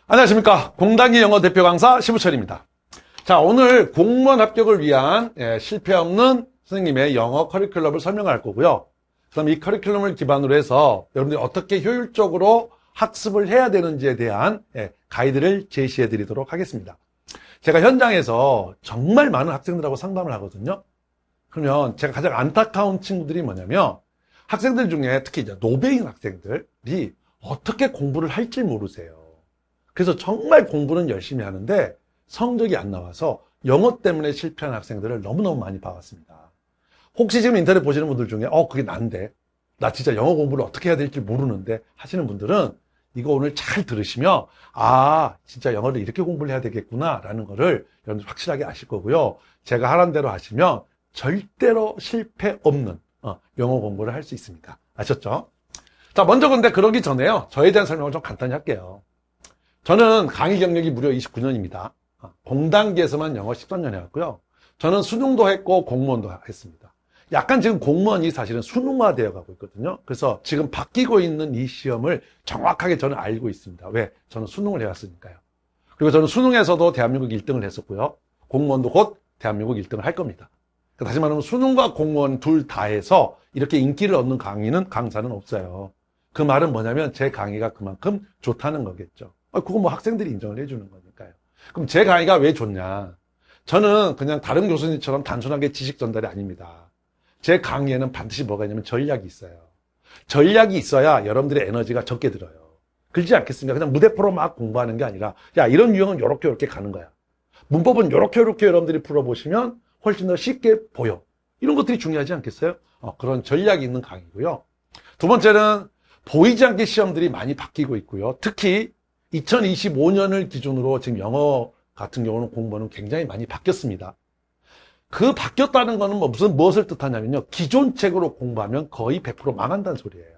안녕하십니까. 공단기 영어 대표 강사 시부철입니다. 자, 오늘 공무원 합격을 위한 실패 없는 선생님의 영어 커리큘럼을 설명할 거고요. 그다음 이 커리큘럼을 기반으로 해서 여러분들이 어떻게 효율적으로 학습을 해야 되는지에 대한 가이드를 제시해 드리도록 하겠습니다. 제가 현장에서 정말 많은 학생들하고 상담을 하거든요. 그러면 제가 가장 안타까운 친구들이 뭐냐면 학생들 중에 특히 이제 노베인 학생들이 어떻게 공부를 할지 모르세요. 그래서 정말 공부는 열심히 하는데 성적이 안 나와서 영어 때문에 실패한 학생들을 너무너무 많이 봐왔습니다. 혹시 지금 인터넷 보시는 분들 중에 그게 난데 나 진짜 영어 공부를 어떻게 해야 될지 모르는데 하시는 분들은 이거 오늘 잘 들으시면 진짜 영어를 이렇게 공부를 해야 되겠구나 라는 거를 여러분들 확실하게 아실 거고요. 제가 하라는 대로 하시면 절대로 실패 없는 영어 공부를 할 수 있습니다. 아셨죠? 자, 먼저 근데 그러기 전에요. 저에 대한 설명을 좀 간단히 할게요. 저는 강의 경력이 무려 29년입니다. 공단기에서만 영어 13년 해왔고요. 저는 수능도 했고 공무원도 했습니다. 약간 지금 공무원이 사실은 수능화되어 가고 있거든요. 그래서 지금 바뀌고 있는 이 시험을 정확하게 저는 알고 있습니다. 왜? 저는 수능을 해왔으니까요. 그리고 저는 수능에서도 대한민국 1등을 했었고요. 공무원도 곧 대한민국 1등을 할 겁니다. 다시 말하면 수능과 공무원 둘 다 해서 이렇게 인기를 얻는 강사는 없어요. 그 말은 뭐냐면 제 강의가 그만큼 좋다는 거겠죠. 그거 뭐 학생들이 인정을 해주는 거니까요. 그럼 제 강의가 왜 좋냐? 저는 그냥 다른 교수님처럼 단순하게 지식 전달이 아닙니다. 제 강의에는 반드시 뭐가 있냐면 전략이 있어요. 전략이 있어야 여러분들의 에너지가 적게 들어요. 그렇지 않겠습니까? 그냥 무대포로 막 공부하는 게 아니라 이런 유형은 요렇게 가는 거야. 문법은 요렇게 여러분들이 풀어보시면 훨씬 더 쉽게 보여. 이런 것들이 중요하지 않겠어요? 그런 전략이 있는 강의고요. 두 번째는 보이지 않게 시험들이 많이 바뀌고 있고요. 특히 2025년을 기준으로 지금 영어 같은 경우는 공부는 굉장히 많이 바뀌었습니다. 그 바뀌었다는 거는 무엇을 뜻하냐면요. 기존 책으로 공부하면 거의 100% 망한다는 소리예요.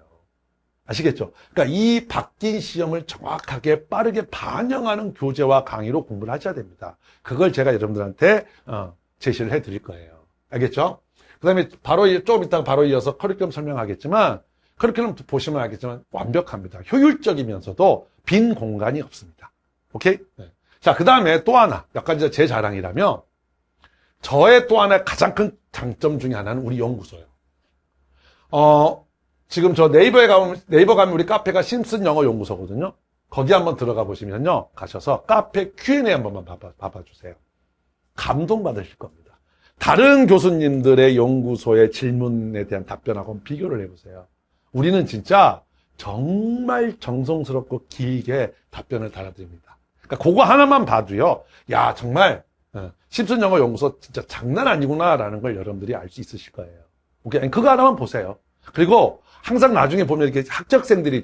아시겠죠? 그러니까 이 바뀐 시험을 정확하게 빠르게 반영하는 교재와 강의로 공부를 하셔야 됩니다. 그걸 제가 여러분들한테 제시를 해 드릴 거예요. 알겠죠? 그 다음에 좀 이따가 바로 이어서 커리큘럼 설명하겠지만 커리큘럼 보시면 알겠지만 완벽합니다. 효율적이면서도 빈 공간이 없습니다. 오케이? 네. 자, 그 다음에 또 하나, 약간 이제 제 자랑이라면, 저의 또 하나의 가장 큰 장점 중에 하나는 우리 연구소예요. 지금 저 네이버 가면 우리 카페가 심슨 영어 연구소거든요. 거기 한번 들어가 보시면요. 가셔서 카페 Q&A 한 번만 봐봐주세요. 감동받으실 겁니다. 다른 교수님들의 연구소의 질문에 대한 답변하고 비교를 해보세요. 우리는 진짜 정말 정성스럽고 길게 답변을 달아드립니다. 그러니까 그거 하나만 봐도요. 정말 심슨 영어 연구소 진짜 장난 아니구나라는 걸 여러분들이 알 수 있으실 거예요. 오케이? 그거 하나만 보세요. 그리고 항상 나중에 보면 이렇게 합격생들이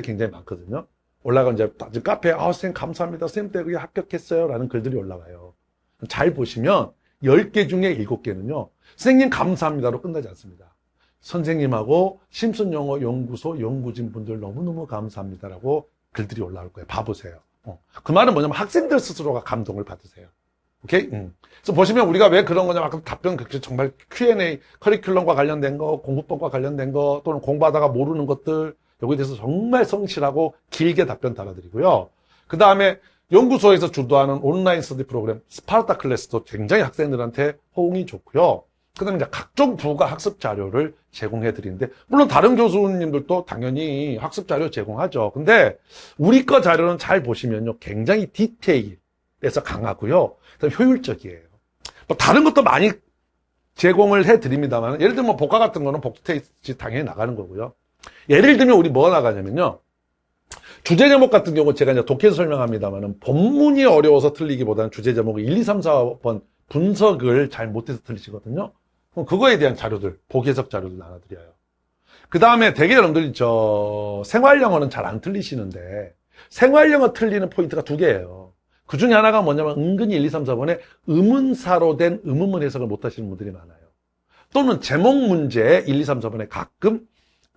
굉장히 많거든요. 올라간 이제 카페에 선생님 감사합니다. 선생님 때문에 합격했어요. 라는 글들이 올라가요. 잘 보시면 10개 중에 7개는요. 선생님 감사합니다로 끝나지 않습니다. 선생님하고 심슨 영어 연구소 연구진 분들 너무너무 감사합니다라고 글들이 올라올 거예요. 봐보세요. 그 말은 뭐냐면 학생들 스스로가 감동을 받으세요. 오케이? 그래서 보시면 우리가 왜 그런 거냐, 아까 답변 정말 Q&A, 커리큘럼과 관련된 거, 공부법과 관련된 거, 또는 공부하다가 모르는 것들, 여기에 대해서 정말 성실하고 길게 답변 달아드리고요. 그 다음에 연구소에서 주도하는 온라인 스터디 프로그램 스파르타 클래스도 굉장히 학생들한테 호응이 좋고요. 그 다음에 이제 각종 부가 학습 자료를 제공해 드리는데, 물론 다른 교수님들도 당연히 학습 자료 제공하죠. 근데 우리 거 자료는 잘 보시면요. 굉장히 디테일해서 강하고요. 그다음에 효율적이에요. 다른 것도 많이 제공을 해 드립니다만, 예를 들면 복과 같은 거는 복수 테스트 당연히 나가는 거고요. 예를 들면 우리 뭐가 나가냐면요. 주제 제목 같은 경우 제가 이제 독해서 설명합니다만은 본문이 어려워서 틀리기보다는 주제 제목을 1, 2, 3, 4번 분석을 잘 못해서 틀리시거든요. 그럼 그거에 대한 자료들, 보기해석 자료들 나눠드려요. 그 다음에 되게 여러분들이 생활영어는 잘 안 틀리시는데 생활영어 틀리는 포인트가 2개예요. 그 중에 하나가 뭐냐면 은근히 1, 2, 3, 4번에 의문사로 된 의문문 해석을 못 하시는 분들이 많아요. 또는 제목 문제에 1, 2, 3, 4번에 가끔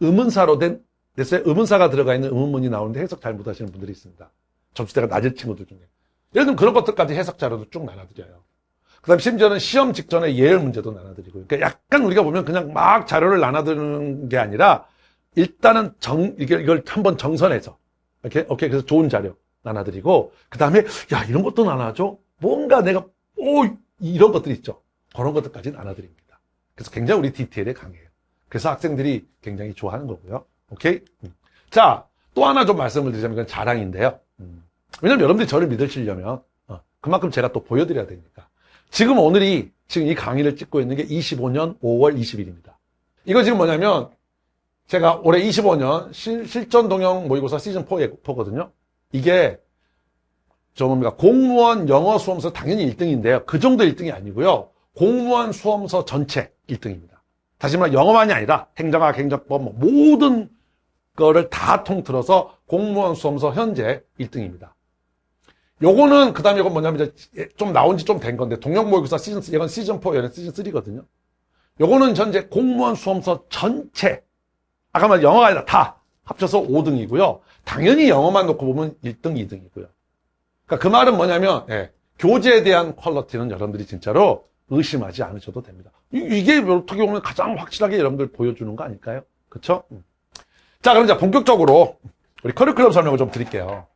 의문사로 된 의문사가 들어가 있는 의문문이 나오는데 해석 잘 못 하시는 분들이 있습니다. 점수대가 낮은 친구들 중에. 예를 들면 그런 것들까지 해석 자료도 쭉 나눠드려요. 그 다음에 심지어는 시험 직전에 예열 문제도 나눠드리고요. 그러니까 약간 우리가 보면 그냥 막 자료를 나눠드리는 게 아니라 일단은 이걸 한번 정선해서 오케이. 그래서 좋은 자료. 나눠드리고, 그 다음에, 야, 이런 것도 나눠줘? 뭔가 내가, 이런 것들 있죠. 그런 것들까지 나눠드립니다. 그래서 굉장히 우리 디테일에 강해요. 그래서 학생들이 굉장히 좋아하는 거고요. 오케이? 자, 또 하나 좀 말씀을 드리자면 이건 자랑인데요. 왜냐면 여러분들이 저를 믿으시려면, 그만큼 제가 또 보여드려야 되니까. 지금 이 강의를 찍고 있는 게 25년 5월 20일입니다. 이거 지금 뭐냐면, 제가 올해 25년 실전 동영 모의고사 시즌 4거든요. 이게, 공무원 영어 수험서 당연히 1등인데요. 그 정도 1등이 아니고요. 공무원 수험서 전체 1등입니다. 다시 말해 영어만이 아니라 행정학, 행정법, 모든 거를 다 통틀어서 공무원 수험서 현재 1등입니다. 요거는, 그 다음에 이건 뭐냐면 이제 좀 나온 지 좀 된 건데, 동영 모의고사 시즌 3, 이건 시즌 4, 얘는 시즌 3거든요. 요거는 현재 공무원 수험서 전체, 아까 말한 영어가 아니라 다 합쳐서 5등이고요. 당연히 영어만 놓고 보면 1등, 2등이고요. 그러니까 그 말은 뭐냐면, 교재에 대한 퀄리티는 여러분들이 진짜로 의심하지 않으셔도 됩니다. 이게 어떻게 보면 가장 확실하게 여러분들 보여주는 거 아닐까요? 그쵸? 자, 그럼 이제 본격적으로 우리 커리큘럼 설명을 좀 드릴게요.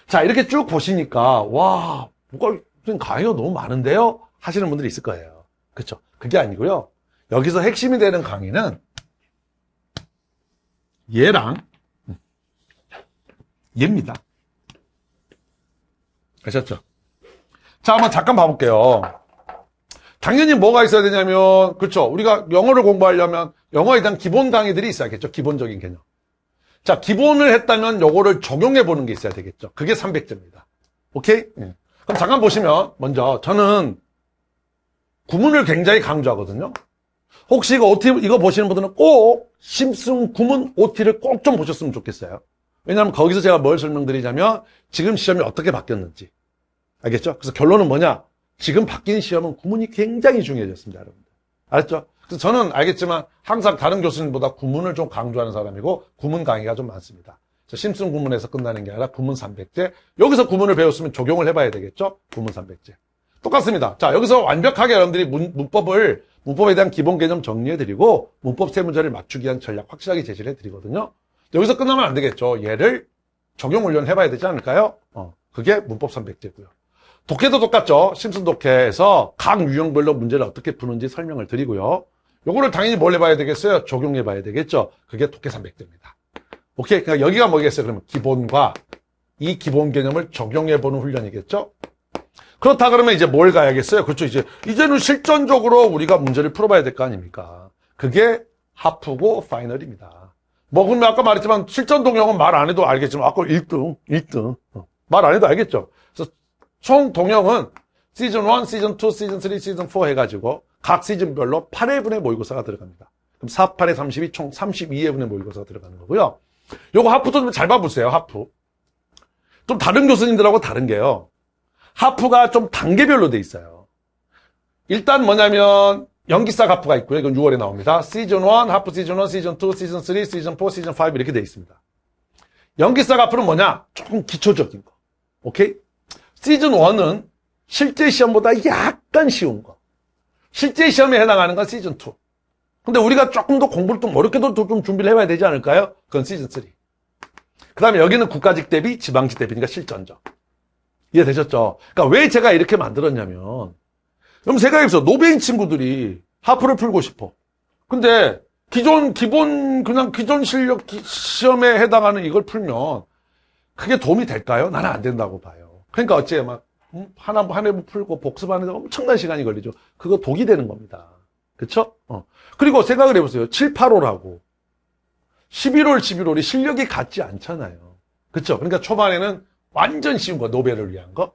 자, 이렇게 쭉 보시니까, 와, 뭐가, 강의가 너무 많은데요? 하시는 분들이 있을 거예요. 그쵸? 그게 아니고요. 여기서 핵심이 되는 강의는 얘랑 얘입니다. 아셨죠? 자, 한번 잠깐 봐볼게요. 당연히 뭐가 있어야 되냐면, 그렇죠? 우리가 영어를 공부하려면 영어에 대한 기본 강의들이 있어야겠죠? 기본적인 개념. 자, 기본을 했다면 요거를 적용해 보는 게 있어야 되겠죠? 그게 300점입니다. 오케이? 그럼 잠깐 보시면, 먼저 저는 구문을 굉장히 강조하거든요. 혹시 이거 OT, 이거 보시는 분들은 꼭 심슨 구문 OT를 꼭 좀 보셨으면 좋겠어요. 왜냐하면 거기서 제가 뭘 설명드리자면 지금 시험이 어떻게 바뀌었는지. 알겠죠? 그래서 결론은 뭐냐? 지금 바뀐 시험은 구문이 굉장히 중요해졌습니다, 여러분들. 알았죠? 그래서 저는 알겠지만 항상 다른 교수님보다 구문을 좀 강조하는 사람이고 구문 강의가 좀 많습니다. 심슨 구문에서 끝나는 게 아니라 구문 300제. 여기서 구문을 배웠으면 적용을 해봐야 되겠죠? 구문 300제. 똑같습니다. 자, 여기서 완벽하게 여러분들이 문법에 대한 기본 개념 정리해드리고 문법 세 문제를 맞추기 위한 전략 확실하게 제시를 해드리거든요. 여기서 끝나면 안 되겠죠. 얘를 적용 훈련 해봐야 되지 않을까요? 그게 문법 300제고요. 독해도 똑같죠. 심슨 독해에서 각 유형별로 문제를 어떻게 푸는지 설명을 드리고요. 요거를 당연히 뭘 해봐야 되겠어요? 적용해봐야 되겠죠. 그게 독해 300제입니다. 오케이. 그러니까 여기가 뭐겠어요? 그러면 기본과 이 기본 개념을 적용해보는 훈련이겠죠. 그렇다 그러면 이제 뭘 가야겠어요? 그렇죠. 이제는 실전적으로 우리가 문제를 풀어봐야 될 거 아닙니까? 그게 하프고 파이널입니다. 그러면 아까 말했지만 실전 동영은 말 안 해도 알겠지만 아까 1등. 말 안 해도 알겠죠? 그래서 총 동영은 시즌 1, 시즌 2, 시즌 3, 시즌 4 해가지고 각 시즌별로 8회분의 모의고사가 들어갑니다. 그럼 4, 8에 32, 총 32회분의 모의고사가 들어가는 거고요. 요거 하프도 좀 잘 봐보세요, 하프. 좀 다른 교수님들하고 다른 게요. 하프가 좀 단계별로 돼 있어요. 일단 뭐냐면 연기사 하프가 있고요. 이건 6월에 나옵니다. 시즌 1, 하프 시즌 1, 시즌 2, 시즌 3, 시즌 4, 시즌 5 이렇게 돼 있습니다. 연기사 하프는 뭐냐? 조금 기초적인 거. 오케이? 시즌 1은 실제 시험보다 약간 쉬운 거. 실제 시험에 해당하는 건 시즌 2. 근데 우리가 조금 더 공부를 좀 어렵게도 좀 준비를 해봐야 되지 않을까요? 그건 시즌 3. 그 다음에 여기는 국가직 대비 지방직 대비니까 실전적. 이해되셨죠? 그러니까 왜 제가 이렇게 만들었냐면, 그럼 생각해보세요. 노베인 친구들이 하프를 풀고 싶어. 근데 기존 실력 시험에 해당하는 이걸 풀면 그게 도움이 될까요? 나는 안 된다고 봐요. 그러니까 어째 한 해 풀고 복습하는 데 엄청난 시간이 걸리죠. 그거 독이 되는 겁니다. 그쵸? 그리고 생각을 해보세요. 7, 8월하고 11월, 11월이 실력이 같지 않잖아요. 그쵸? 그러니까 초반에는 완전 쉬운 거, 노벨을 위한 거.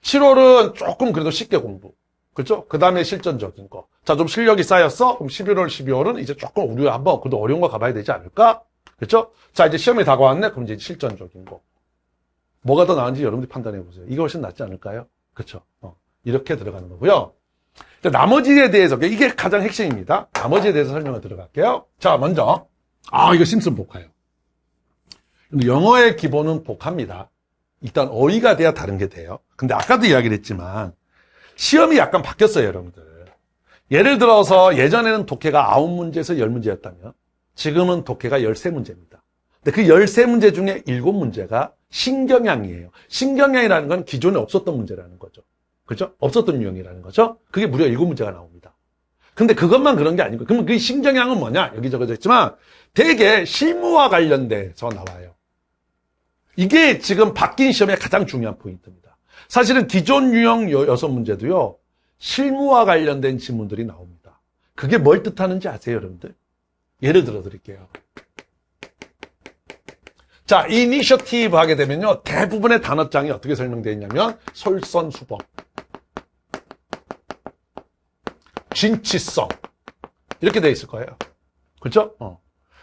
7월은 조금 그래도 쉽게 공부. 그렇죠? 그 다음에 실전적인 거. 자, 좀 실력이 쌓였어? 그럼 11월, 12월은 이제 조금 우리 한번 그래도 어려운 거 가봐야 되지 않을까? 그렇죠? 자, 이제 시험이 다가왔네? 그럼 이제 실전적인 거. 뭐가 더 나은지 여러분들이 판단해 보세요. 이게 훨씬 낫지 않을까요? 그렇죠? 이렇게 들어가는 거고요. 나머지에 대해서, 이게 가장 핵심입니다. 나머지에 대해서 설명을 들어갈게요. 자, 먼저. 이거 심슨 복화예요. 영어의 기본은 복합니다. 일단 어휘가 돼야 다른 게 돼요. 근데 아까도 이야기를 했지만 시험이 약간 바뀌었어요, 여러분들. 예를 들어서 예전에는 독해가 9문제에서 10문제였다면 지금은 독해가 13문제입니다. 근데 그 13문제 중에 7문제가 신경향이에요. 신경향이라는 건 기존에 없었던 문제라는 거죠. 그죠? 없었던 유형이라는 거죠. 그게 무려 7문제가 나옵니다. 근데 그것만 그런 게 아니고, 그러면 그 신경향은 뭐냐? 여기 적어져 있지만, 대개 실무와 관련돼서 나와요. 이게 지금 바뀐 시험의 가장 중요한 포인트입니다. 사실은 기존 유형 6문제도요, 실무와 관련된 지문들이 나옵니다. 그게 뭘 뜻하는지 아세요, 여러분들? 예를 들어 드릴게요. 자, 이니셔티브 하게 되면요, 대부분의 단어장이 어떻게 설명되어 있냐면, 솔선수범, 진취성, 이렇게 되어 있을 거예요. 그렇죠?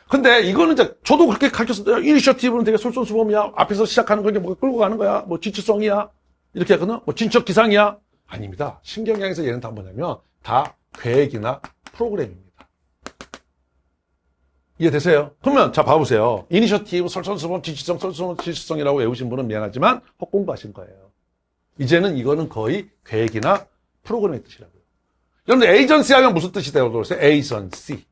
근데 이거는 이제 저도 그렇게 가르쳤습니다. 이니셔티브는 되게 솔선수범이야. 앞에서 시작하는 거 이게 뭐 끌고 가는 거야. 뭐 진취성이야. 이렇게 하거든. 뭐 진척 기상이야. 아닙니다. 신경향에서 얘는 다 뭐냐면 다 계획이나 프로그램입니다. 이해되세요? 그러면 자 봐보세요. 이니셔티브, 솔선수범, 진취성, 솔선수범, 진취성이라고 외우신 분은 미안하지만 헛공부하신 거예요. 이제는 이거는 거의 계획이나 프로그램의 뜻이라고요. 여러분들 에이전시 하면 무슨 뜻이 되고 그러세요? 에이전시.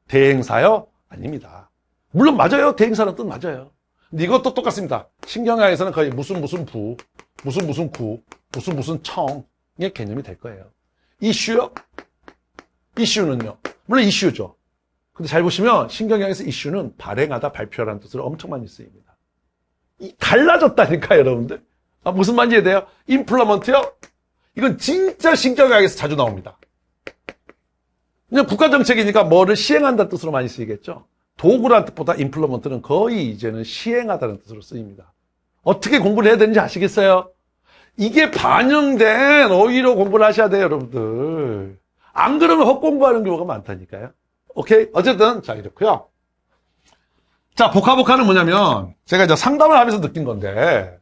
대행사요? 아닙니다. 물론 맞아요. 대행사라는 뜻 맞아요. 근데 이것도 똑같습니다. 신경향에서는 거의 무슨 부, 무슨 구, 무슨 청의 개념이 될 거예요. 이슈요? 이슈는요? 물론 이슈죠. 근데 잘 보시면 신경향에서 이슈는 발행하다, 발표하라는 뜻으로 엄청 많이 쓰입니다. 달라졌다니까 여러분들. 무슨 말인지 이해돼요? 임플리먼트요? 이건 진짜 신경향에서 자주 나옵니다. 그냥 국가정책이니까 뭐를 시행한다는 뜻으로 많이 쓰이겠죠. 도구라는 뜻보다 임플리먼트는 거의 이제는 시행하다는 뜻으로 쓰입니다. 어떻게 공부를 해야 되는지 아시겠어요? 이게 반영된 어휘로 공부를 하셔야 돼요, 여러분들. 안 그러면 헛공부하는 경우가 많다니까요. 오케이? 어쨌든 자 이렇고요. 자, 복화복화는 뭐냐면 제가 이제 상담을 하면서 느낀 건데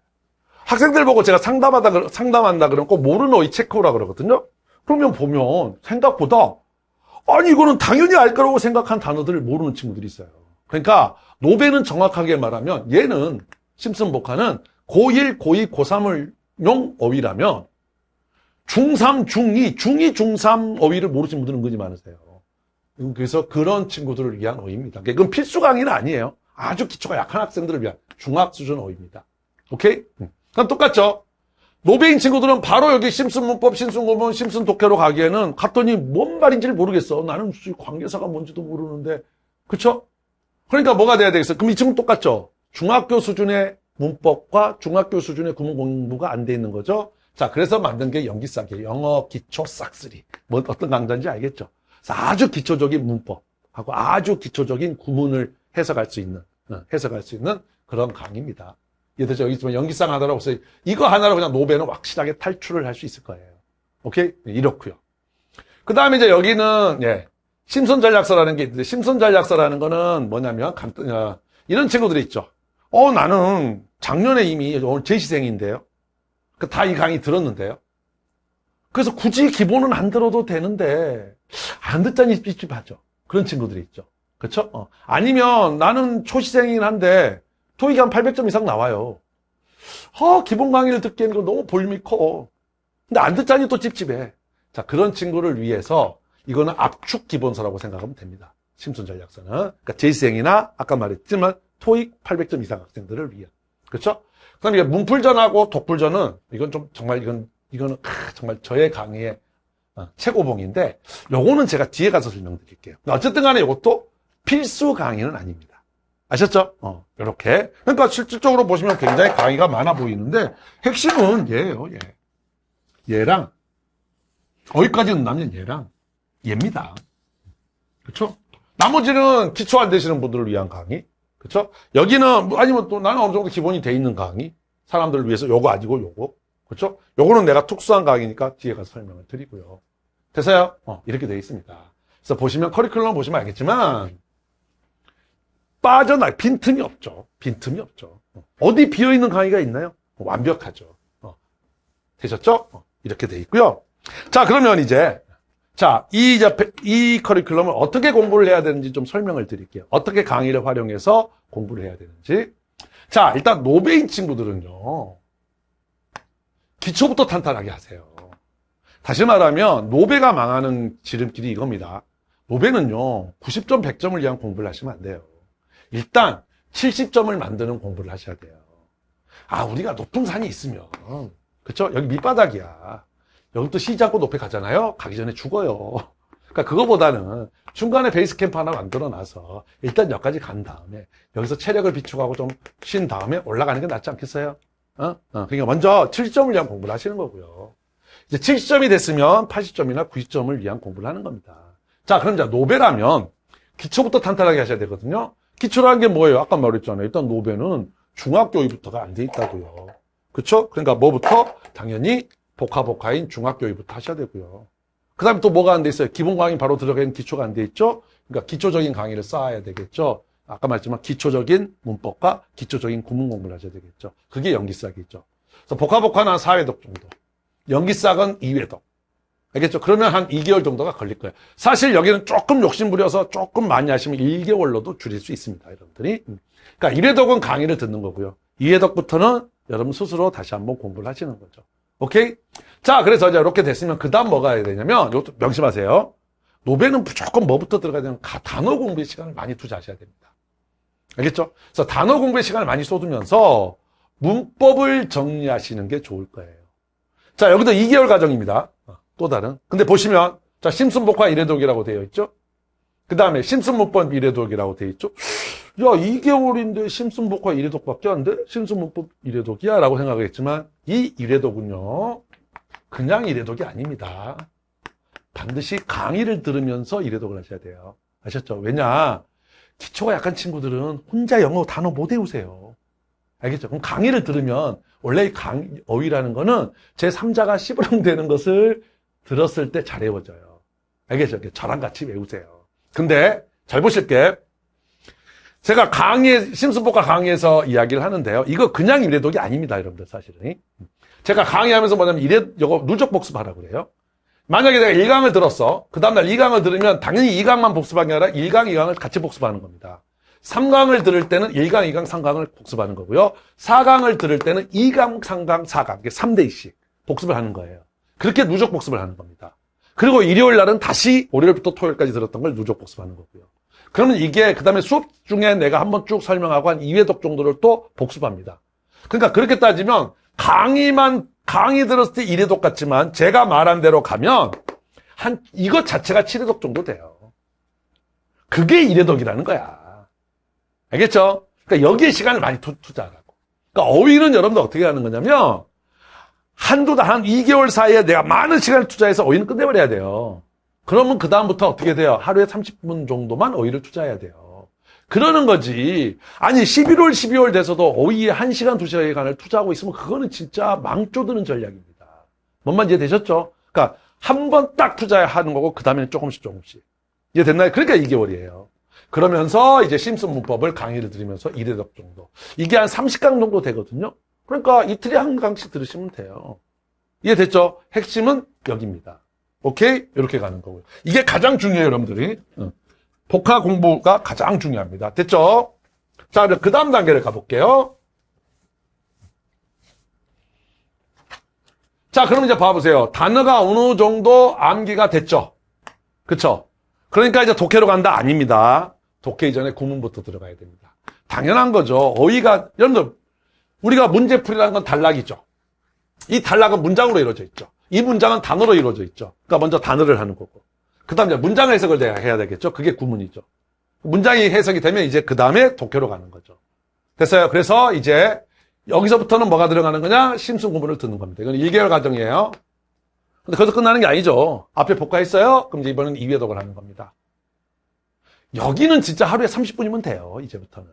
학생들 보고 제가 상담한다 그러면 꼭 모르는 어휘 체크오라 그러거든요. 그러면 보면 생각보다 아니 이거는 당연히 알 거라고 생각한 단어들을 모르는 친구들이 있어요. 그러니까 노베는 정확하게 말하면 얘는 심슨 복화는 고1, 고2, 고3용 어휘라면 중3, 중2, 중2, 중3 어휘를 모르시는 분들은 은근히 많으세요. 그래서 그런 친구들을 위한 어휘입니다. 이건 필수 강의는 아니에요. 아주 기초가 약한 학생들을 위한 중학 수준 어휘입니다. 오케이? 그럼 똑같죠? 노베인 친구들은 바로 여기 심슨 문법, 심슨 구문, 심슨 독해로 가기에는 갔더니 뭔 말인지를 모르겠어. 나는 관계사가 뭔지도 모르는데. 그쵸? 그러니까 뭐가 돼야 되겠어? 그럼 이 친구는 똑같죠? 중학교 수준의 문법과 중학교 수준의 구문 공부가 안 돼 있는 거죠? 자, 그래서 만든 게 연기싸기, 영어 기초 싹쓸이. 뭐 어떤 강좌인지 알겠죠? 아주 기초적인 문법하고 아주 기초적인 구문을 해석할 수 있는 그런 강의입니다. 이해되죠? 여기 있으면 연기상 하나라고 써요. 이거 하나로 그냥 노베는 확실하게 탈출을 할 수 있을 거예요. 오케이? 이렇고요. 그 다음에 이제 여기는, 심슨 전략서라는 게 있는데, 심슨 전략서라는 거는 뭐냐면, 이런 친구들이 있죠. 나는 작년에 이미 오늘 재시생인데요. 다 이 강의 들었는데요. 그래서 굳이 기본은 안 들어도 되는데, 안 듣자니 찝찝하죠. 그런 친구들이 있죠. 그렇죠? 아니면 나는 초시생이긴 한데, 토익이 한 800점 이상 나와요. 기본 강의를 듣기에는 너무 볼륨이 커. 근데 안 듣자니 또 찝찝해. 자, 그런 친구를 위해서 이거는 압축 기본서라고 생각하면 됩니다. 심슨 전략서는. 그러니까 재시생이나 아까 말했지만 토익 800점 이상 학생들을 위한. 그렇죠? 그다음에 문풀전하고 독풀전은 이건 좀 정말 이거는 정말 저의 강의의 최고봉인데 요거는 제가 뒤에 가서 설명드릴게요. 어쨌든 간에 이것도 필수 강의는 아닙니다. 아셨죠? 요렇게. 그러니까 실질적으로 보시면 굉장히 강의가 많아 보이는데 핵심은 얘예요, 얘. 얘랑 어디까지는 남는 얘랑 얘입니다. 그렇죠? 나머지는 기초 안 되시는 분들을 위한 강의. 그렇죠? 여기는 아니면 또 나는 어느 정도 기본이 돼 있는 강의. 사람들을 위해서 요거 아니고 요거. 그렇죠? 요거는 내가 특수한 강의니까 뒤에 가서 설명을 드리고요. 됐어요? 이렇게 돼 있습니다. 그래서 보시면 커리큘럼 보시면 알겠지만 빈틈이 없죠. 빈틈이 없죠. 어디 비어있는 강의가 있나요? 완벽하죠. 되셨죠? 이렇게 돼 있고요. 자, 그러면 이제 이 커리큘럼을 어떻게 공부를 해야 되는지 좀 설명을 드릴게요. 어떻게 강의를 활용해서 공부를 해야 되는지. 자, 일단 노베인 친구들은요. 기초부터 탄탄하게 하세요. 다시 말하면 노베가 망하는 지름길이 이겁니다. 노베는요. 90점, 100점을 위한 공부를 하시면 안 돼요. 일단 70점을 만드는 공부를 하셔야 돼요. 우리가 높은 산이 있으면, 그쵸? 여기 밑바닥이야. 여기부터 시작고 높이 가잖아요? 가기 전에 죽어요. 그러니까 그거보다는 중간에 베이스 캠프 하나 만들어 놔서 일단 여기까지 간 다음에 여기서 체력을 비축하고 좀 쉰 다음에 올라가는 게 낫지 않겠어요? 그러니까 먼저 70점을 위한 공부를 하시는 거고요. 이제 70점이 됐으면 80점이나 90점을 위한 공부를 하는 겁니다. 자, 그럼 이제 노베라면 기초부터 탄탄하게 하셔야 되거든요. 기초라는 게 뭐예요? 아까 말했잖아요. 일단 노베는 중학교의부터가 안 돼 있다고요. 그쵸? 그러니까 뭐부터? 당연히 복화인 중학교의부터 하셔야 되고요. 그 다음에 또 뭐가 안 돼 있어요? 기본 강의 바로 들어가 있는 기초가 안 돼 있죠? 그러니까 기초적인 강의를 쌓아야 되겠죠? 아까 말했지만 기초적인 문법과 기초적인 구문 공부를 하셔야 되겠죠? 그게 연기싹이죠. 그래서 복화는 한 4회독 정도. 연기싹은 2회독. 알겠죠? 그러면 한 2개월 정도가 걸릴 거예요. 사실 여기는 조금 욕심부려서 조금 많이 하시면 1개월로도 줄일 수 있습니다, 여러분들이. 그러니까 1회독은 강의를 듣는 거고요. 2회독부터는 여러분 스스로 다시 한번 공부를 하시는 거죠. 오케이? 자, 그래서 이제 이렇게 됐으면 그 다음 뭐가 해야 되냐면, 이것도 명심하세요. 노베는 무조건 뭐부터 들어가야 되냐면, 단어 공부에 시간을 많이 투자하셔야 됩니다. 알겠죠? 그래서 단어 공부에 시간을 많이 쏟으면서 문법을 정리하시는 게 좋을 거예요. 자, 여기도 2개월 과정입니다. 또 다른. 근데 보시면, 자, 심슨 복화 1회독이라고 되어 있죠? 그 다음에 심슨 문법 1회독이라고 되어 있죠? 야, 2개월인데 심슨 복화 1회독밖에 안 돼? 심슨 문법 1회독이야? 라고 생각하겠지만, 이 1회독은요, 그냥 1회독이 아닙니다. 반드시 강의를 들으면서 1회독을 하셔야 돼요. 아셨죠? 왜냐? 기초가 약한 친구들은 혼자 영어 단어 못 외우세요. 알겠죠? 그럼 강의를 들으면, 원래 어휘라는 거는 제3자가 씨부렁대는 것을 들었을 때 잘 외워져요. 알겠죠? 저랑 같이 외우세요. 근데, 잘 보실게. 제가 심슨복화 강의에서 이야기를 하는데요. 이거 그냥 1회독이 아닙니다, 여러분들, 사실은. 제가 강의하면서 뭐냐면, 이거 누적 복습하라고 그래요. 만약에 내가 1강을 들었어. 그 다음날 2강을 들으면 당연히 2강만 복습하는 게 아니라 1강, 2강을 같이 복습하는 겁니다. 3강을 들을 때는 1강, 2강, 3강을 복습하는 거고요. 4강을 들을 때는 2강, 3강, 4강. 이게 3대씩 복습을 하는 거예요. 그렇게 누적 복습을 하는 겁니다. 그리고 일요일 날은 다시 월요일부터 토요일까지 들었던 걸 누적 복습하는 거고요. 그러면 이게 그 다음에 수업 중에 내가 한번 쭉 설명하고 한 2회독 정도를 또 복습합니다. 그러니까 그렇게 따지면 강의 들었을 때 1회독 같지만 제가 말한 대로 가면 이것 자체가 7회독 정도 돼요. 그게 1회독이라는 거야. 알겠죠? 그러니까 여기에 시간을 많이 투자하라고. 그러니까 어휘는 여러분들 어떻게 하는 거냐면 한 2개월 사이에 내가 많은 시간을 투자해서 어휘는 끝내버려야 돼요. 그러면 그다음부터 어떻게 돼요? 하루에 30분 정도만 어휘를 투자해야 돼요. 그러는 거지. 아니 11월, 12월 돼서도 어휘에 1시간, 2시간을 투자하고 있으면 그거는 진짜 망조드는 전략입니다. 뭔 말인지 이해되셨죠? 그러니까 한 번 딱 투자하는 거고 그 다음에는 조금씩. 이해됐나요? 그러니까 2개월이에요. 그러면서 이제 심슨 문법을 강의를 들으면서 1회독 정도. 이게 한 30강 정도 되거든요. 그러니까 이틀에 한 강씩 들으시면 돼요. 이해됐죠? 핵심은 여기입니다. 오케이? 이렇게 가는 거고요. 이게 가장 중요해요, 여러분들이. 복화 공부가 가장 중요합니다. 됐죠? 자, 그 다음 단계를 가볼게요. 자, 그럼 이제 봐보세요. 단어가 어느 정도 암기가 됐죠? 그쵸? 그러니까 이제 독해로 간다? 아닙니다. 독해 이전에 구문부터 들어가야 됩니다. 당연한 거죠. 어휘가, 여러분들, 우리가 문제풀이라는 건 단락이죠. 이 단락은 문장으로 이루어져 있죠. 이 문장은 단어로 이루어져 있죠. 그러니까 먼저 단어를 하는 거고. 그 다음에 문장 해석을 해야 되겠죠. 그게 구문이죠. 문장이 해석이 되면 이제 그 다음에 독해로 가는 거죠. 됐어요. 그래서 이제 여기서부터는 뭐가 들어가는 거냐? 심슨 구문을 듣는 겁니다. 이건 1개월 과정이에요. 근데 거기서 끝나는 게 아니죠. 앞에 복화했어요? 그럼 이제 이번에는 2회독을 하는 겁니다. 여기는 진짜 하루에 30분이면 돼요. 이제부터는.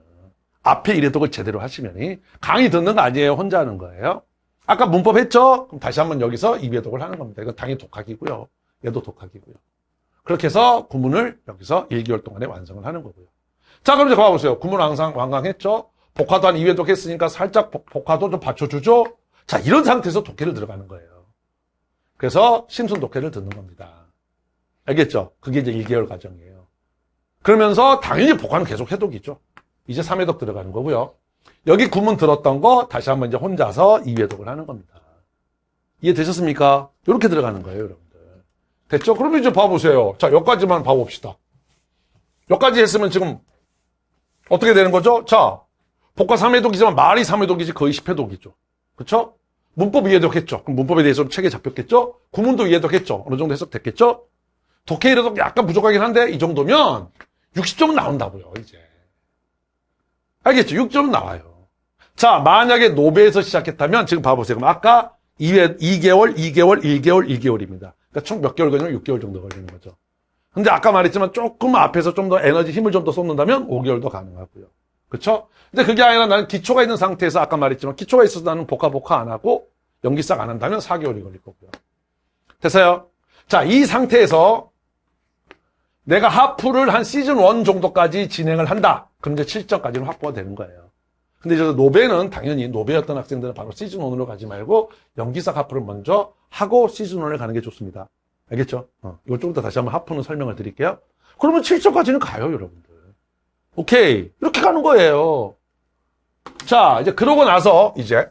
앞에 1회독을 제대로 하시면 강의 듣는 거 아니에요. 혼자 하는 거예요. 아까 문법 했죠? 그럼 다시 한번 여기서 2회독을 하는 겁니다. 이건 당연히 독학이고요. 얘도 독학이고요. 그렇게 해서 구문을 여기서 1개월 동안에 완성을 하는 거고요. 자, 그럼 이제 봐보세요. 구문 완강했죠? 복화도 한 2회독 했으니까 살짝 복화도 좀 받쳐주죠? 자, 이런 상태에서 독해를 들어가는 거예요. 그래서 심슨 독해를 듣는 겁니다. 알겠죠? 그게 이제 1개월 과정이에요. 그러면서 당연히 복화는 계속 해독이죠. 이제 3회독 들어가는 거고요. 여기 구문 들었던 거 다시 한번 이제 혼자서 2회독을 하는 겁니다. 이해되셨습니까? 이렇게 들어가는 거예요, 여러분들. 됐죠? 그럼 이제 봐보세요. 자, 여기까지만 봐봅시다. 여기까지 했으면 지금 어떻게 되는 거죠? 자, 복과 3회독이지만 말이 3회독이지 거의 10회독이죠. 그렇죠? 문법 이해독했죠. 그럼 문법에 대해서 좀 책에 잡혔겠죠? 구문도 이해독했죠. 어느 정도 해석됐겠죠? 독해 이해독 약간 부족하긴 한데 이 정도면 60점은 나온다고요, 이제. 알겠죠? 6점은 나와요. 자, 만약에 노베에서 시작했다면 지금 봐보세요. 그럼 아까 2개월, 2개월, 1개월, 1개월입니다. 그러니까 총 몇 개월 걸리면 6개월 정도 걸리는 거죠. 근데 아까 말했지만 조금 앞에서 좀 더 에너지, 힘을 좀 더 쏟는다면 5개월도 가능하고요. 그쵸? 근데 그게 아니라 나는 기초가 있는 상태에서 아까 말했지만 기초가 있어서 나는 복화 안 하고 연기싹 안 한다면 4개월이 걸릴 거고요. 됐어요? 자, 이 상태에서 내가 하프를 한 시즌 1 정도까지 진행을 한다. 그럼 이제 7점까지는 확보가 되는 거예요. 근데 이제 노베는 당연히 노베였던 학생들은 바로 시즌 1으로 가지 말고 연기싹 하프를 먼저 하고 시즌 1을 가는 게 좋습니다. 알겠죠? 이걸 좀 더 다시 한번 하프는 설명을 드릴게요. 그러면 7점까지는 가요, 여러분들. 오케이. 이렇게 가는 거예요. 자, 이제 그러고 나서 이제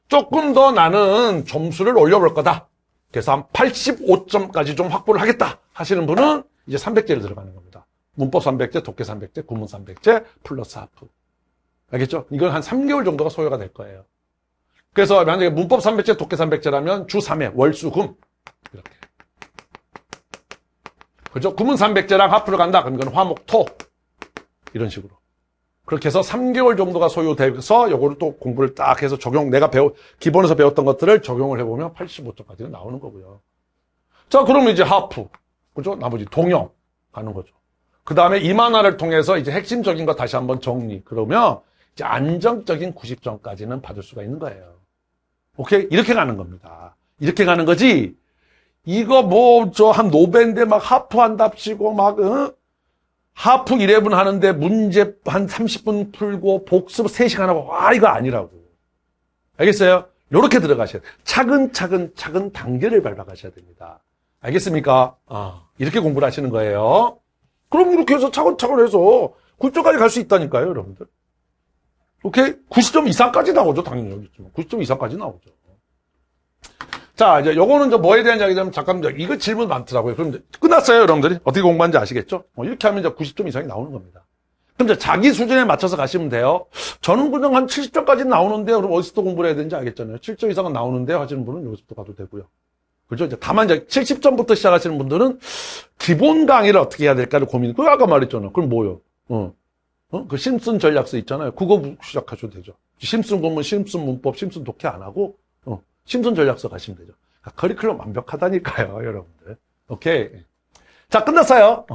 조금 더 나는 점수를 올려볼 거다. 그래서 한 85점까지 좀 확보를 하겠다 하시는 분은 이제 300제를 들어가는 겁니다. 문법 300제, 독해 300제, 구문 300제, 플러스 하프. 알겠죠? 이건 한 3개월 정도가 소요가 될 거예요. 그래서 만약에 문법 300제, 독해 300제라면 주 3회, 월, 수, 금. 이렇게. 그죠? 구문 300제랑 하프를 간다. 그럼 이건 화, 목, 토. 이런 식으로. 그렇게 해서 3개월 정도가 소요돼서 요거를 또 공부를 딱 해서 내가 기본에서 배웠던 것들을 적용을 해보면 85점까지는 나오는 거고요. 자, 그러면 이제 하프. 그죠? 나머지 동영 가는 거죠. 그 다음에 이만화를 통해서 이제 핵심적인 거 다시 한번 정리. 그러면 이제 안정적인 90점까지는 받을 수가 있는 거예요. 오케이? 이렇게 가는 겁니다. 이렇게 가는 거지. 이거 한 노베인데 막 하프 한답시고 막, 하프 11 하는데 문제 한 30분 풀고 복습 3시간 하고, 이거 아니라고. 알겠어요? 요렇게 들어가셔야 돼요. 차근차근 단계를 밟아가셔야 됩니다. 알겠습니까? 이렇게 공부를 하시는 거예요. 그럼 이렇게 해서 차근차근 해서 90점까지 갈 수 있다니까요, 여러분들. 오케이? 90점 이상까지 나오죠, 당연히 여기 있지만. 90점 이상까지 나오죠. 자, 이제 요거는 뭐에 대한 이야기냐면, 잠깐, 이거 질문 많더라고요. 그럼 이제 끝났어요, 여러분들이? 어떻게 공부하는지 아시겠죠? 이렇게 하면 이제 90점 이상이 나오는 겁니다. 그럼 이제 자기 수준에 맞춰서 가시면 돼요. 저는 그냥 한 70점까지 나오는데요. 그럼 어디서부터 공부를 해야 되는지 알겠잖아요. 7점 이상은 나오는데요 하시는 분은 여기서부터 가도 되고요. 그죠? 이제 다만 이제 70점부터 시작하시는 분들은 기본 강의를 어떻게 해야 될까를 그거 아까 말했잖아요. 그럼 뭐요? 그 심슨 전략서 있잖아요. 그거 시작하셔도 되죠. 심슨 공문, 심슨 문법, 심슨 독해 안 하고, 심슨 전략서 가시면 되죠. 커리큘럼 완벽하다니까요, 여러분들. 오케이. 자, 끝났어요.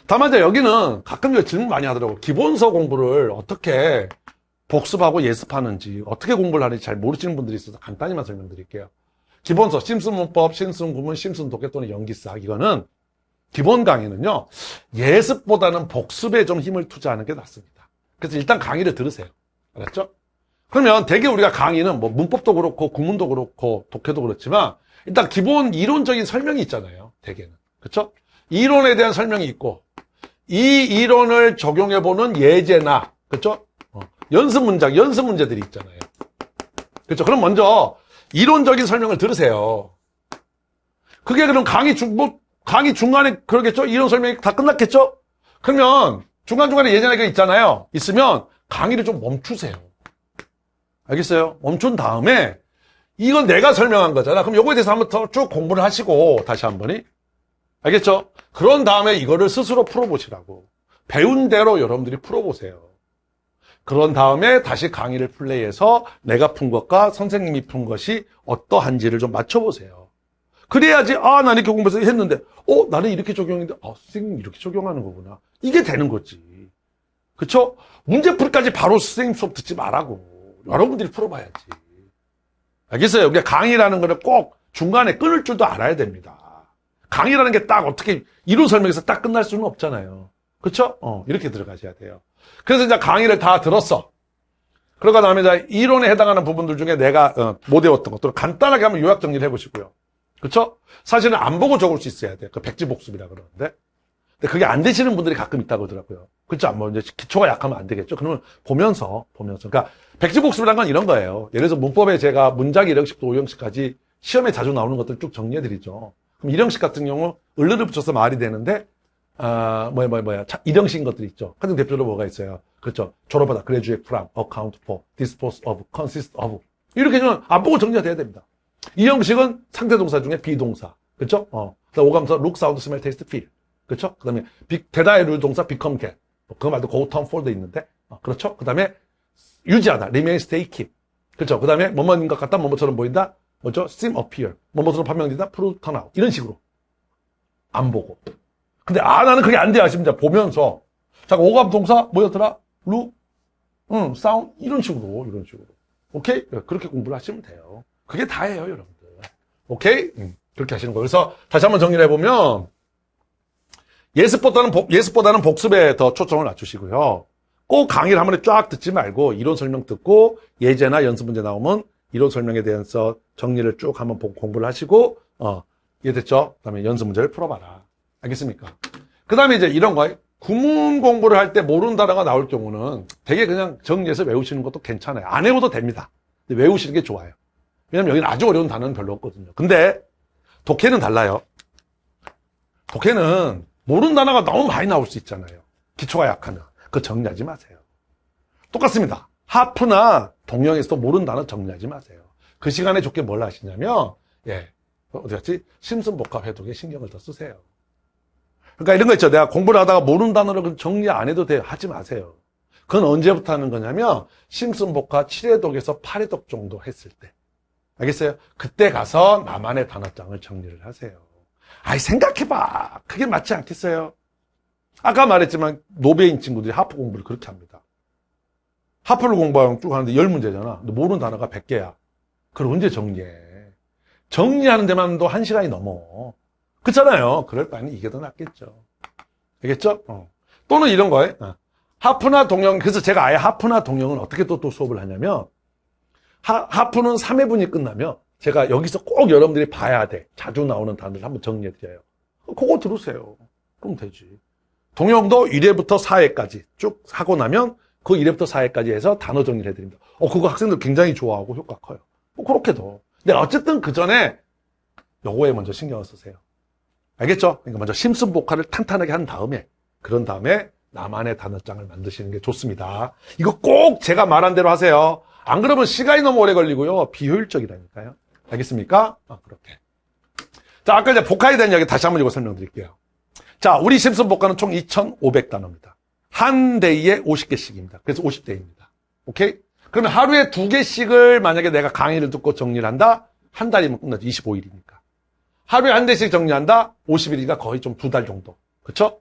다만 이제 여기는 가끔 질문 많이 하더라고요. 기본서 공부를 어떻게 복습하고 예습하는지, 어떻게 공부를 하는지 잘 모르시는 분들이 있어서 간단히만 설명드릴게요. 기본서, 심슨 문법, 심슨 구문, 심슨 독해 또는 연기싹. 이거는 기본 강의는요, 예습보다는 복습에 좀 힘을 투자하는 게 낫습니다. 그래서 일단 강의를 들으세요. 알았죠? 그러면 대개 우리가 강의는 문법도 그렇고, 구문도 그렇고, 독해도 그렇지만, 일단 기본 이론적인 설명이 있잖아요. 대개는. 그쵸? 이론에 대한 설명이 있고, 이 이론을 적용해보는 예제나, 그쵸? 연습 문제들이 있잖아요. 그쵸? 그럼 먼저, 이론적인 설명을 들으세요. 그게 그럼 강의 중간에 그러겠죠? 이론 설명이 다 끝났겠죠? 그러면 중간중간에 예전에 있잖아요. 있으면 강의를 좀 멈추세요. 알겠어요? 멈춘 다음에 이건 내가 설명한 거잖아. 그럼 요거에 대해서 한번 더 쭉 공부를 하시고 다시 한 번이. 알겠죠? 그런 다음에 이거를 스스로 풀어보시라고. 배운 대로 여러분들이 풀어보세요. 그런 다음에 다시 강의를 플레이해서 내가 푼 것과 선생님이 푼 것이 어떠한지를 좀 맞춰보세요. 그래야지 나는 이렇게 공부해서 했는데 나는 이렇게 적용했는데 선생님이 이렇게 적용하는 거구나. 이게 되는 거지. 그쵸? 문제풀이까지 바로 선생님 수업 듣지 말라고. 여러분들이 풀어봐야지. 알겠어요? 그러니까 강의라는 거는 꼭 중간에 끊을 줄도 알아야 됩니다. 강의라는 게 딱 어떻게 이론 설명에서 딱 끝날 수는 없잖아요. 그쵸? 이렇게 들어가셔야 돼요. 그래서 이제 강의를 다 들었어. 그러고 나면 이제 이론에 해당하는 부분들 중에 내가 못 외웠던 것들을 간단하게 한번 요약 정리를 해보시고요. 그쵸? 사실은 안 보고 적을 수 있어야 돼요. 그 백지복습이라 그러는데. 근데 그게 안 되시는 분들이 가끔 있다고 하더라고요. 그렇죠? 이제 기초가 약하면 안 되겠죠? 그러면 보면서. 그러니까 백지복습이란 건 이런 거예요. 예를 들어서 문법에 제가 문장 1형식부터 5형식까지 시험에 자주 나오는 것들 쭉 정리해드리죠. 그럼 1형식 같은 경우 을르를 붙여서 말이 되는데 이령식 것들이 있죠. 가장 대표적으로 뭐가 있어요? 그렇죠. 졸업하다, graduate from, account for, dispose of, consist of. 이렇게 좀 안 보고 정리가 돼야 됩니다. 이 형식은 상대 동사 중에 비동사. 그렇죠? 그다음 오감사 look, sound, smell, taste, feel. 그렇죠? 그다음에 대다의 룰 동사 become, get. 그거 말고 go, turn, fall 돼 있는데. 그렇죠? 그다음에 유지하다, remain, stay, keep. 그렇죠? 그다음에 뭐뭐인 것 같다, 뭐뭐처럼 보인다. 뭐죠? seem, appear. 뭐뭐처럼 판명된다, prove, turn out. 이런 식으로. 안 보고. 근데 나는 그게 안 돼 하십니다. 보면서. 자, 오감 동사 뭐였더라? look, sound 이런 식으로. 오케이? 그렇게 공부를 하시면 돼요. 그게 다예요, 여러분들. 오케이? 그렇게 하시는 거예요. 그래서 다시 한번 정리를 해보면 예습보다는 복습에 더 초점을 맞추시고요. 꼭 강의를 한 번에 쫙 듣지 말고 이론 설명 듣고 예제나 연습 문제 나오면 이론 설명에 대해서 정리를 쭉 한번 공부를 하시고 이해됐죠? 그다음에 연습 문제를 풀어봐라. 알겠습니까? 그다음에 이제 이런 거 구문 공부를 할 때 모르는 단어가 나올 경우는 되게 그냥 정리해서 외우시는 것도 괜찮아요. 안 외워도 됩니다. 근데 외우시는 게 좋아요. 왜냐면 여기는 아주 어려운 단어는 별로 없거든요. 근데 독해는 달라요. 독해는 모르는 단어가 너무 많이 나올 수 있잖아요. 기초가 약하면. 그거 정리하지 마세요. 똑같습니다. 하프나 동영에서도 모르는 단어 정리하지 마세요. 그 시간에 좋게 뭘 하시냐면 어디 갔지? 심슨복합 해독에 신경을 더 쓰세요. 그러니까 이런 거 있죠. 내가 공부를 하다가 모르는 단어를 정리 안 해도 돼요. 하지 마세요. 그건 언제부터 하는 거냐면 심슨복합 7회독에서 8회독 정도 했을 때. 알겠어요? 그때 가서 나만의 단어장을 정리를 하세요. 생각해봐. 그게 맞지 않겠어요? 아까 말했지만 노베인 친구들이 하프 공부를 그렇게 합니다. 하프를 공부하면 쭉 하는데 10문제잖아. 근데 모르는 단어가 100개야. 그걸 언제 정리해? 정리하는 데만도 1시간이 넘어. 그렇잖아요. 그럴 바에는 이게 더 낫겠죠. 알겠죠? 또는 이런 거예요. 하프나 동영, 그래서 제가 아예 하프나 동영은 어떻게 또 수업을 하냐면, 하프는 3회분이 끝나면, 제가 여기서 꼭 여러분들이 봐야 돼. 자주 나오는 단어를 한번 정리해드려요. 그거 들으세요. 그럼 되지. 동영도 1회부터 4회까지 쭉 하고 나면, 그 1회부터 4회까지 해서 단어 정리를 해드립니다. 그거 학생들 굉장히 좋아하고 효과 커요. 그렇게도. 근데 어쨌든 그 전에, 요거에 먼저 신경을 쓰세요. 알겠죠? 그러니까 먼저 심슨복합을 탄탄하게 한 다음에 그런 다음에 나만의 단어장을 만드시는 게 좋습니다. 이거 꼭 제가 말한 대로 하세요. 안 그러면 시간이 너무 오래 걸리고요. 비효율적이라니까요. 알겠습니까? 그렇게. 자, 아까 이제 복합에 대한 이야기 다시 한번 이거 설명드릴게요. 자, 우리 심슨복합은 총 2,500단어입니다. 한 데이에 50개씩입니다. 그래서 50대입니다. 오케이? 그러면 하루에 2개씩을 만약에 내가 강의를 듣고 정리를 한다? 한 달이면 끝나죠. 25일이니까. 하루에 한 대씩 정리한다? 50일이니까 거의 좀 2달 정도. 그쵸?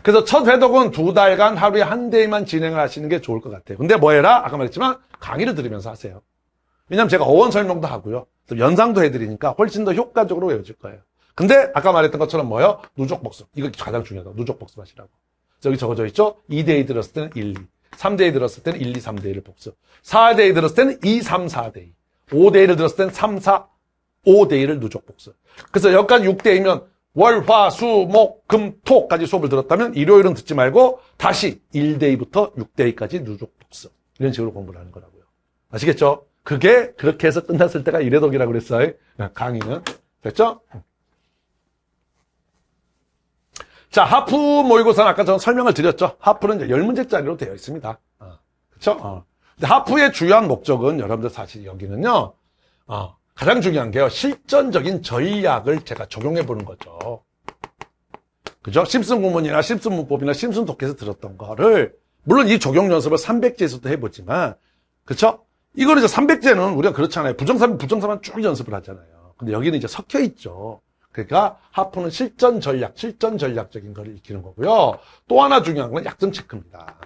그래서 첫 회독은 2달간 하루에 한 대만 진행을 하시는 게 좋을 것 같아요. 근데 뭐 해라? 아까 말했지만 강의를 들으면서 하세요. 왜냐면 제가 어원 설명도 하고요. 연상도 해드리니까 훨씬 더 효과적으로 외워질 거예요. 근데 아까 말했던 것처럼 뭐예요? 누적 복습. 이거 가장 중요하다. 누적 복습 하시라고. 여기 적어져 있죠? 2데이 들었을 때는 1, 2. 3데이 들었을 때는 1, 2, 3데이를 복습. 4데이 들었을 때는 2, 3, 4데이. 5데이를 들었을 때는 3, 4, 5데이를 누적 복습. 그래서 여기까지 6데이면 월, 화, 수, 목, 금, 토까지 수업을 들었다면 일요일은 듣지 말고 다시 1데이부터 6데이까지 누적 복습. 이런 식으로 공부를 하는 거라고요. 아시겠죠? 그게 그렇게 해서 끝났을 때가 1회독이라고 그랬어요. 강의는. 됐죠? 자, 하프 모의고사는 아까 전 설명을 드렸죠. 하프는 이제 10문제짜리로 되어 있습니다. 그쵸? 근데 하프의 주요한 목적은 여러분들 사실 여기는요, 가장 중요한 게요, 실전적인 전략을 제가 적용해 보는 거죠. 그죠? 심슨 구문이나 심슨 문법이나 심슨 독해에서 들었던 거를, 물론 이 적용 연습을 300제에서도 해보지만, 그쵸? 이거는 이제 300제는 우리가 그렇잖아요. 부정사만 쭉 연습을 하잖아요. 근데 여기는 이제 섞여 있죠. 그러니까 하프는 실전 전략적인 걸 익히는 거고요. 또 하나 중요한 건 약점 체크입니다.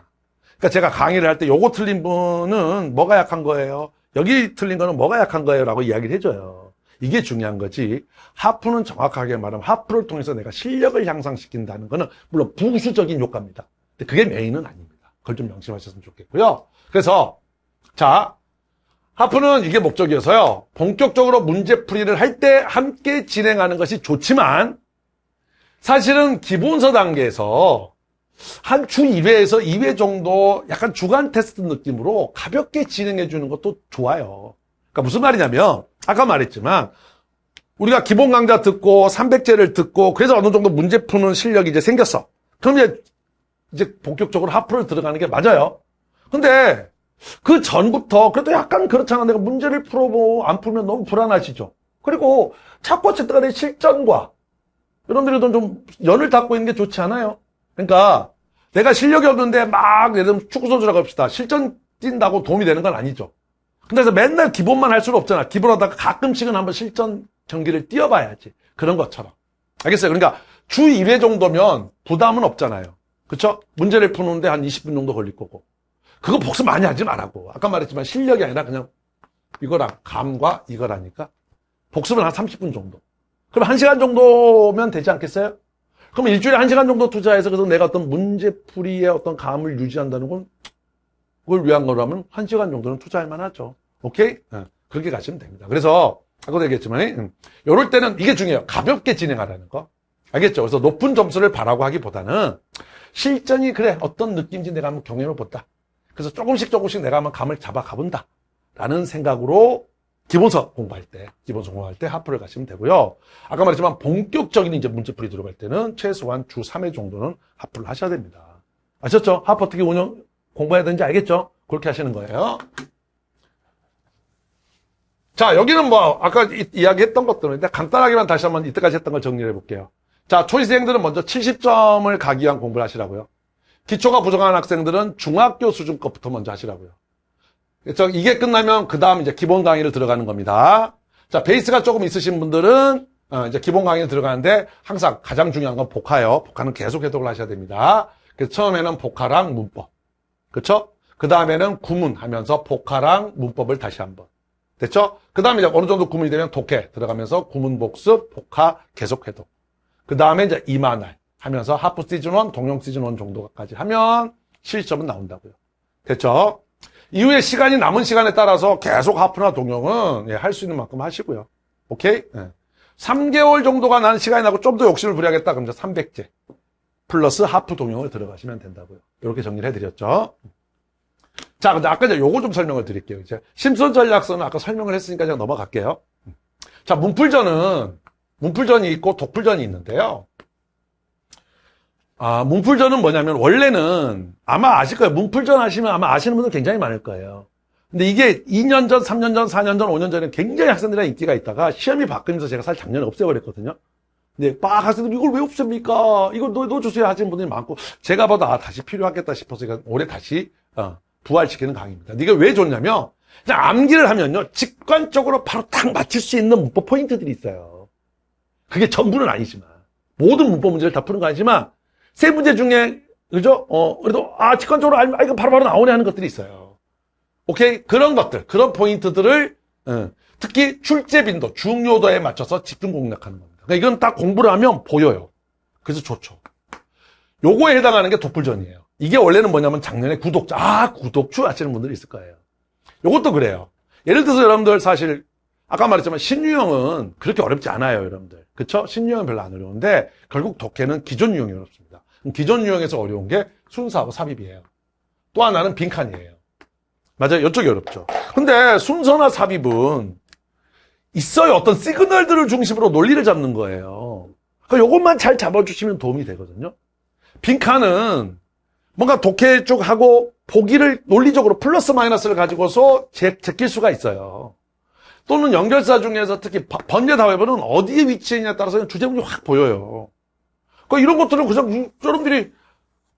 그러니까 제가 강의를 할 때 요거 틀린 분은 뭐가 약한 거예요? 여기 틀린 거는 뭐가 약한 거예요? 라고 이야기를 해줘요. 이게 중요한 거지. 하프는 정확하게 말하면 하프를 통해서 내가 실력을 향상시킨다는 거는 물론 부수적인 효과입니다. 근데 그게 메인은 아닙니다. 그걸 좀 명심하셨으면 좋겠고요. 그래서 자, 하프는 이게 목적이어서요. 본격적으로 문제풀이를 할 때 함께 진행하는 것이 좋지만 사실은 기본서 단계에서 한 주 1회에서 2회 정도 약간 주간 테스트 느낌으로 가볍게 진행해 주는 것도 좋아요. 그러니까 무슨 말이냐면 아까 말했지만 우리가 기본 강좌 듣고 300제를 듣고 그래서 어느 정도 문제 푸는 실력이 이제 생겼어. 그럼 이제 본격적으로 하프를 들어가는 게 맞아요. 근데 그 전부터 그래도 약간 그렇잖아. 내가 문제를 풀어보고 안 풀면 너무 불안하시죠. 그리고 자꾸 어쨌든 간에 실전과 여러분들도 좀 연을 닫고 있는 게 좋지 않아요? 그러니까 내가 실력이 없는데 막 예를 들면 축구선수라고 합시다. 실전 뛴다고 도움이 되는 건 아니죠. 근데 그래서 맨날 기본만 할 수는 없잖아. 기본하다가 가끔씩은 한번 실전 경기를 뛰어봐야지. 그런 것처럼. 알겠어요? 그러니까 주 1회 정도면 부담은 없잖아요. 그쵸? 문제를 푸는데 한 20분 정도 걸릴 거고. 그거 복습 많이 하지 말라고. 아까 말했지만 실력이 아니라 그냥 이거랑 감과 이거라니까. 복습은 한 30분 정도. 그럼 1시간 정도면 되지 않겠어요? 그럼 일주일에 1시간 정도 투자해서 그래서 내가 어떤 문제풀이의 어떤 감을 유지한다는 건 그걸 위한 거라면 1시간 정도는 투자할 만하죠. 오케이? 그렇게 가시면 됩니다. 그래서 아까도 얘기했지만 이럴 때는 이게 중요해요. 가볍게 진행하라는 거. 알겠죠? 그래서 높은 점수를 바라고 하기보다는 실전이 그래 어떤 느낌인지 내가 한번 경험해 본다. 그래서 조금씩 내가 한번 감을 잡아 가본다 라는 생각으로 기본서 공부할 때 하프를 가시면 되고요. 아까 말했지만 본격적인 이제 문제풀이 들어갈 때는 최소한 주 3회 정도는 하프를 하셔야 됩니다. 아셨죠? 하프 어떻게 공부해야 되는지 알겠죠? 그렇게 하시는 거예요. 자, 여기는 뭐 아까 이야기했던 것들인데 간단하게만 다시 한번 이때까지 했던 걸 정리해 볼게요. 자, 초이생들은 먼저 70점을 가기 위한 공부를 하시라고요. 기초가 부족한 학생들은 중학교 수준 것부터 먼저 하시라고요. 그렇죠? 이게 끝나면 그 다음 이제 기본 강의를 들어가는 겁니다. 자, 베이스가 조금 있으신 분들은 이제 기본 강의를 들어가는데 항상 가장 중요한 건 복화예요. 복화는 계속 해독을 하셔야 됩니다. 그래서 처음에는 복화랑 문법. 그렇죠? 그 다음에는 구문 하면서 복화랑 문법을 다시 한번. 됐죠? 그 다음에 이제 어느 정도 구문이 되면 독해 들어가면서 구문 복습, 복화 계속 해독. 그 다음에 이제 이만할 하면서 하프 시즌 1, 동영 시즌 1 정도까지 하면 실점은 나온다고요. 됐죠? 이후에 시간이 남은 시간에 따라서 계속 하프나 동영은 할 수 있는 만큼 하시고요. 오케이? 3개월 정도가 난 시간이 나고 좀 더 욕심을 부려야겠다. 그럼 이제 300제 플러스 하프 동영을 들어가시면 된다고요. 이렇게 정리를 해드렸죠. 자, 근데 아까 이제 요거 좀 설명을 드릴게요. 이제 심슨 전략서는 아까 설명을 했으니까 그냥 넘어갈게요. 자, 문풀전이 있고 독풀전이 있는데요. 문풀전은 뭐냐면 원래는 아마 아실 거예요. 문풀전 하시면 아마 아시는 분들 굉장히 많을 거예요. 근데 이게 2년 전, 3년 전, 4년 전, 5년 전에 굉장히 학생들의 인기가 있다가 시험이 바뀌면서 제가 사실 작년에 없애버렸거든요. 근데 막 학생들 이걸 왜 없앱니까? 이걸 넣어주세요 하시는 분들이 많고 제가 봐도 다시 필요하겠다 싶어서 올해 다시 부활시키는 강의입니다. 이게 왜 좋냐면 그냥 암기를 하면요 직관적으로 바로 딱 맞출 수 있는 문법 포인트들이 있어요. 그게 전부는 아니지만 모든 문법 문제를 다 푸는 거 아니지만 세 문제 중에 그죠? 그래도 직관적으로 알면 이거 바로바로 나오네 하는 것들이 있어요. 오케이? 그런 것들, 그런 포인트들을 특히 출제 빈도, 중요도에 맞춰서 집중 공략하는 겁니다. 그러니까 이건 딱 공부를 하면 보여요. 그래서 좋죠. 요거에 해당하는 게 독불전이에요. 이게 원래는 뭐냐면 작년에 구독주 하시는 분들이 있을 거예요. 요것도 그래요. 예를 들어서 여러분들 사실 아까 말했지만 신유형은 그렇게 어렵지 않아요, 여러분들. 그쵸? 신유형은 별로 안 어려운데 결국 독해는 기존 유형이 어렵습니다. 기존 유형에서 어려운 게 순서하고 삽입이에요. 또 하나는 빈칸이에요. 맞아요. 이쪽이 어렵죠. 근데 순서나 삽입은 있어요. 어떤 시그널들을 중심으로 논리를 잡는 거예요. 그러니까 이것만 잘 잡아주시면 도움이 되거든요. 빈칸은 뭔가 독해 쪽하고 보기를 논리적으로 플러스 마이너스를 가지고서 제낄 수가 있어요. 또는 연결사 중에서 특히 번개 다웨버는 어디에 위치해 있냐에 따라서 주제문이 확 보여요. 그러니까 이런 것들은 그냥 여러분들이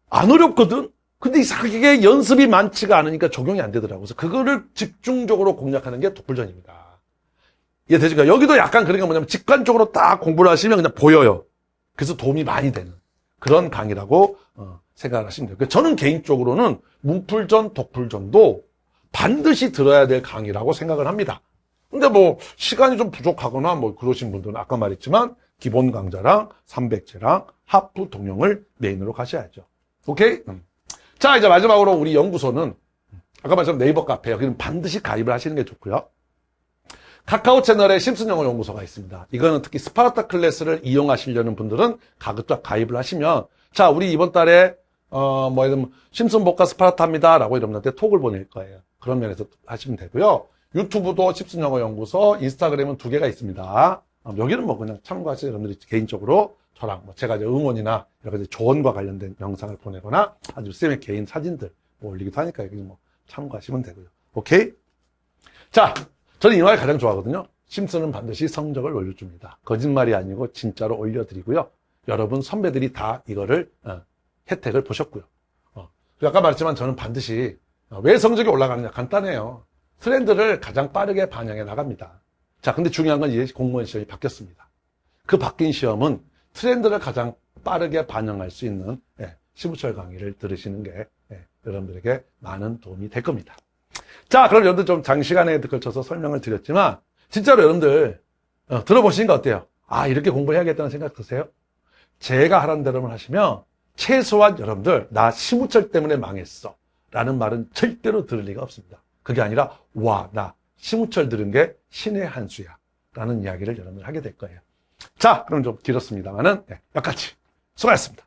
안 어렵거든? 근데 이상하게 연습이 많지가 않으니까 적용이 안 되더라고요. 그래서 그거를 집중적으로 공략하는 게 독불전입니다. 이해되실까요? 여기도 약간 그런 게 뭐냐면 직관적으로 딱 공부를 하시면 그냥 보여요. 그래서 도움이 많이 되는 그런 강의라고 생각을 하시면 돼요. 그러니까 저는 개인적으로는 문풀전, 독풀전도 반드시 들어야 될 강의라고 생각을 합니다. 근데 뭐 시간이 좀 부족하거나 뭐 그러신 분들은 아까 말했지만 기본 강좌랑 300제랑 하프 동영을 메인으로 가셔야죠. 오케이? 자, 이제 마지막으로 우리 연구소는 아까 말씀드린 네이버 카페 여기는 반드시 가입을 하시는 게 좋고요. 카카오 채널에 심슨 영어 연구소가 있습니다. 이거는 특히 스파르타 클래스를 이용하시려는 분들은 가급적 가입을 하시면 자, 우리 이번 달에 예를 들면 심슨 복과 스파르타입니다 라고 여러분한테 톡을 보낼 거예요. 그런 면에서 하시면 되고요. 유튜브도 심슨 영어 연구소, 인스타그램은 2개가 있습니다. 여기는 뭐 그냥 참고하셔서 여러분들이 개인적으로 저랑 제가 이제 응원이나 여러 가지 조언과 관련된 영상을 보내거나 아주 쌤의 개인 사진들 올리기도 하니까 여기 참고하시면 되고요. 오케이? 자, 저는 이 말 가장 좋아하거든요. 심슨은 반드시 성적을 올려줍니다. 거짓말이 아니고 진짜로 올려드리고요. 여러분 선배들이 다 이거를 혜택을 보셨고요. 아까 말했지만 저는 반드시 왜 성적이 올라가느냐 간단해요. 트렌드를 가장 빠르게 반영해 나갑니다. 자, 근데 중요한 건 이제 공무원 시험이 바뀌었습니다. 그 바뀐 시험은 트렌드를 가장 빠르게 반영할 수 있는 시무철 강의를 들으시는 게 여러분들에게 많은 도움이 될 겁니다. 자, 그럼 여러분들 좀 장시간에 걸쳐서 설명을 드렸지만 진짜로 여러분들 들어보시니까 어때요? 아, 이렇게 공부해야겠다는 생각 드세요? 제가 하라는 대로만 하시면 최소한 여러분들 나 시무철 때문에 망했어 라는 말은 절대로 들을 리가 없습니다. 그게 아니라 와, 나 시무철 들은 게 신의 한 수야 라는 이야기를 여러분들 하게 될 거예요. 자, 그럼 좀 길었습니다만은 여기까지 수고하셨습니다.